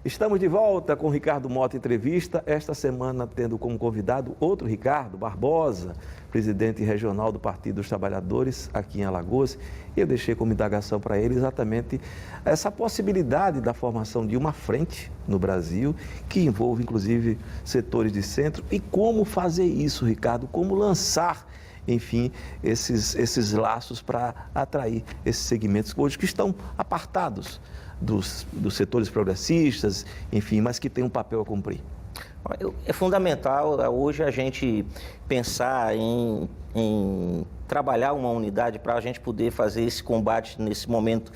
Estamos de volta com o Ricardo Mota Entrevista, esta semana tendo como convidado outro Ricardo Barbosa, presidente regional do Partido dos Trabalhadores aqui em Alagoas. E eu deixei como indagação para ele exatamente essa possibilidade da formação de uma frente no Brasil, que envolve inclusive setores de centro, e como fazer isso, Ricardo, como lançar, enfim, esses laços para atrair esses segmentos hoje que estão apartados dos setores progressistas, enfim, mas que têm um papel a cumprir. É fundamental hoje a gente pensar em trabalhar uma unidade para a gente poder fazer esse combate nesse momento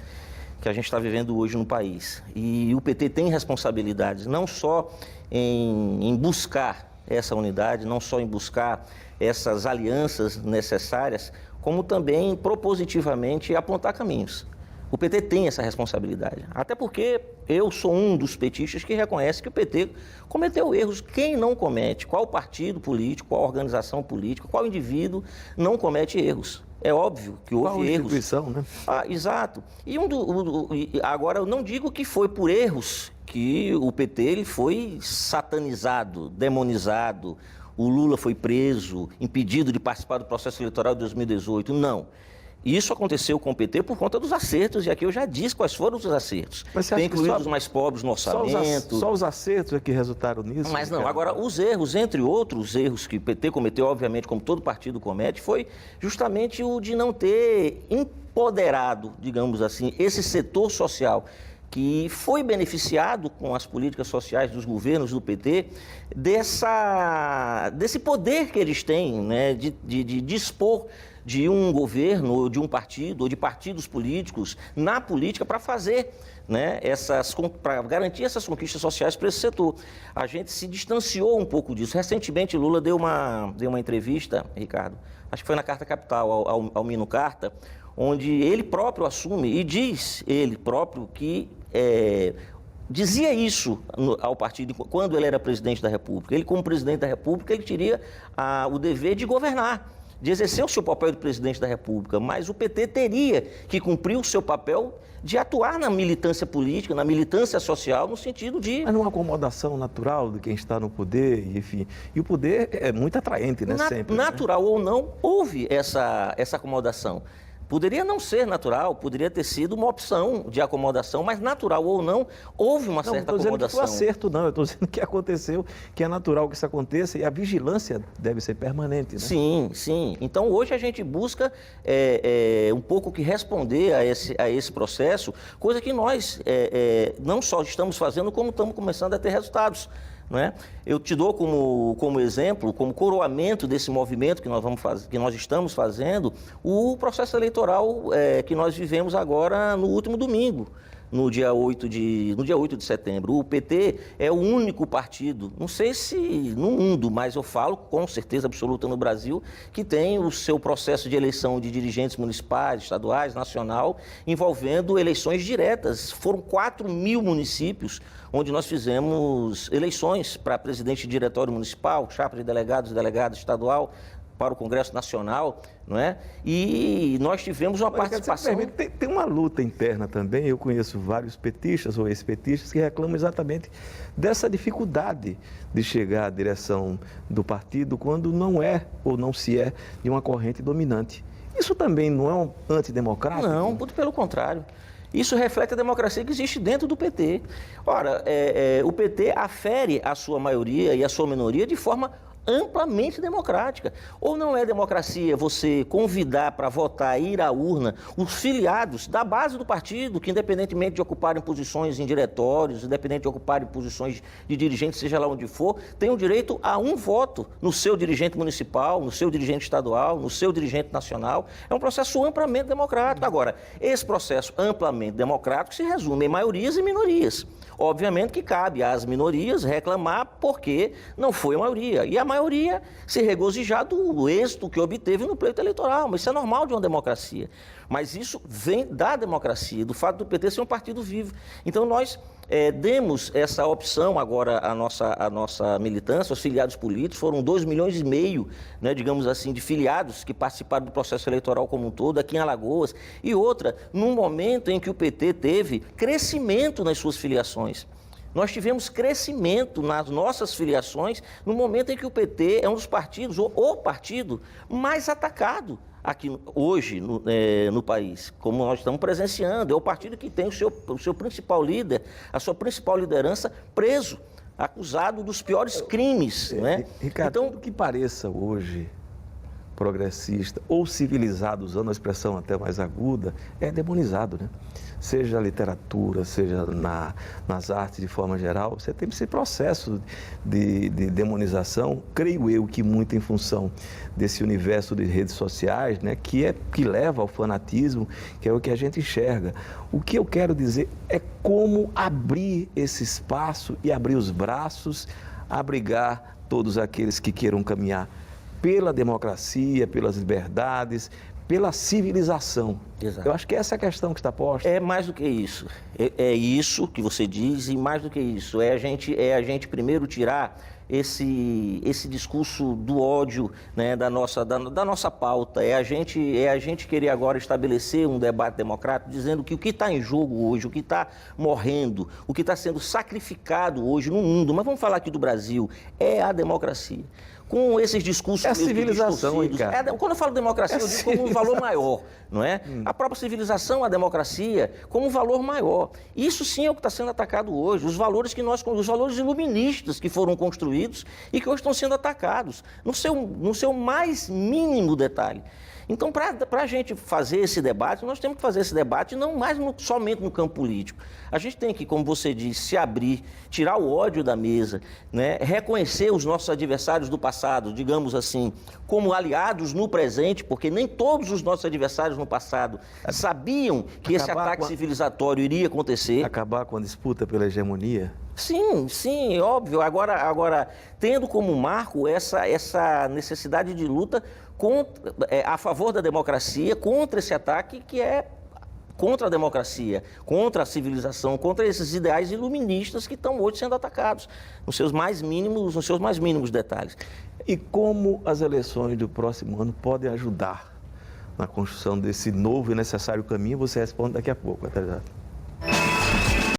que a gente está vivendo hoje no país. E o PT tem responsabilidades, não só em buscar essa unidade, não só em buscar essas alianças necessárias, como também propositivamente apontar caminhos. O PT tem essa responsabilidade, até porque eu sou um dos petistas que reconhece que o PT cometeu erros. Quem não comete? Qual partido político, qual organização política, qual indivíduo não comete erros? É óbvio que houve qual erros. Instituição, né? Exato. E agora, eu não digo que foi por erros que o PT ele foi satanizado, demonizado, o Lula foi preso, impedido de participar do processo eleitoral de 2018. Não. Isso aconteceu com o PT por conta dos acertos, e aqui eu já disse quais foram os acertos. Tem incluído os mais pobres no orçamento. Só os acertos é que resultaram nisso? Mas não, agora os erros, entre outros erros que o PT cometeu, obviamente, como todo partido comete, foi justamente o de não ter empoderado, digamos assim, esse setor social que foi beneficiado com as políticas sociais dos governos do PT, desse poder que eles têm, né, de dispor de um governo, ou de um partido, ou de partidos políticos na política para fazer, né, para garantir essas conquistas sociais para esse setor. A gente se distanciou um pouco disso. Recentemente, Lula deu uma entrevista, Ricardo, acho que foi na Carta Capital, ao Mino Carta, onde ele próprio assume e diz ele próprio que dizia isso ao partido quando ele era presidente da República. Ele, como presidente da República, ele teria o dever de governar, de exercer o seu papel de presidente da República, mas o PT teria que cumprir o seu papel de atuar na militância política, na militância social, no sentido de... Mas numa acomodação natural de quem está no poder, enfim. E o poder é muito atraente, né? Sempre. Natural, né? Ou não, houve essa acomodação. Poderia não ser natural, poderia ter sido uma opção de acomodação, mas natural ou não, houve uma certa acomodação. Não estou dizendo que foi acerto, não. Eu estou dizendo que aconteceu, que é natural que isso aconteça e a vigilância deve ser permanente, né? Sim, sim. Então, hoje a gente busca um pouco que responder a esse processo, coisa que nós não só estamos fazendo, como estamos começando a ter resultados. Não é? Eu te dou como exemplo, como coroamento desse movimento que nós estamos fazendo, o processo eleitoral que nós vivemos agora no último domingo, no dia 8 de setembro. O PT é o único partido, não sei se no mundo, mas eu falo com certeza absoluta no Brasil, que tem o seu processo de eleição de dirigentes municipais, estaduais, nacional, envolvendo eleições diretas. Foram 4.000 municípios onde nós fizemos eleições para presidente de diretório municipal, chapa de delegados e delegada estadual, para o Congresso Nacional, não é? E nós tivemos uma participação... Tem uma luta interna também, eu conheço vários petistas ou ex-petistas que reclamam exatamente dessa dificuldade de chegar à direção do partido quando não é ou não se é de uma corrente dominante. Isso também não é um antidemocrático? Não, muito pelo contrário. Isso reflete a democracia que existe dentro do PT. Ora, o PT afere a sua maioria e a sua minoria de forma amplamente democrática. Ou não é democracia você convidar para votar, ir à urna, os filiados da base do partido, que independentemente de ocuparem posições em diretórios, independente de ocuparem posições de dirigente, seja lá onde for, tem o direito a um voto no seu dirigente municipal, no seu dirigente estadual, no seu dirigente nacional. É um processo amplamente democrático. Agora, esse processo amplamente democrático se resume em maiorias e minorias. Obviamente que cabe às minorias reclamar porque não foi a maioria. E a maioria se regozijar do êxito que obteve no pleito eleitoral. Mas isso é normal de uma democracia. Mas isso vem da democracia, do fato do PT ser um partido vivo. Então nós demos essa opção agora à nossa militância, aos filiados políticos. Foram 2,5 milhões, né, digamos assim, de filiados que participaram do processo eleitoral como um todo, aqui em Alagoas. E outra, num momento em que o PT teve crescimento nas suas filiações. Nós tivemos crescimento nas nossas filiações no momento em que o PT é um dos partidos, ou o partido mais atacado aqui hoje no país, como nós estamos presenciando. É o partido que tem o seu principal líder, a sua principal liderança preso, acusado dos piores crimes. Né? Ricardo, então, tudo que pareça hoje progressista ou civilizado, usando a expressão até mais aguda, é demonizado, né? Seja a literatura, seja nas artes de forma geral, você tem esse processo de demonização, creio eu que muito em função desse universo de redes sociais, né, que leva ao fanatismo, que é o que a gente enxerga. O que eu quero dizer é como abrir esse espaço e abrir os braços, abrigar todos aqueles que queiram caminhar pela democracia, pelas liberdades, pela civilização. Exato. Eu acho que essa é a questão que está posta. É mais do que isso. É isso que você diz, e mais do que isso. É a gente primeiro tirar esse discurso do ódio, né, da nossa pauta. É a gente querer agora estabelecer um debate democrático dizendo que o que está em jogo hoje, o que está morrendo, o que está sendo sacrificado hoje no mundo, mas vamos falar aqui do Brasil, é a democracia. Com esses discursos... É a civilização, Ricardo. Quando eu falo democracia, eu digo como um valor maior, não é? A própria civilização, a democracia, como um valor maior. Isso sim é o que está sendo atacado hoje, os valores iluministas que foram construídos e que hoje estão sendo atacados, no seu mais mínimo detalhe. Então, para a gente fazer esse debate, nós temos que fazer esse debate não mais somente no campo político. A gente tem que, como você disse, se abrir, tirar o ódio da mesa, né? Reconhecer os nossos adversários do passado, digamos assim, como aliados no presente, porque nem todos os nossos adversários no passado sabiam que esse ataque civilizatório iria acontecer. Acabar com a disputa pela hegemonia? Sim, óbvio. Agora tendo como marco essa necessidade de luta a favor da democracia, contra esse ataque que é contra a democracia, contra a civilização, contra esses ideais iluministas que estão hoje sendo atacados, nos seus mais mínimos detalhes. E como as eleições do próximo ano podem ajudar na construção desse novo e necessário caminho? Você responde daqui a pouco. Até já.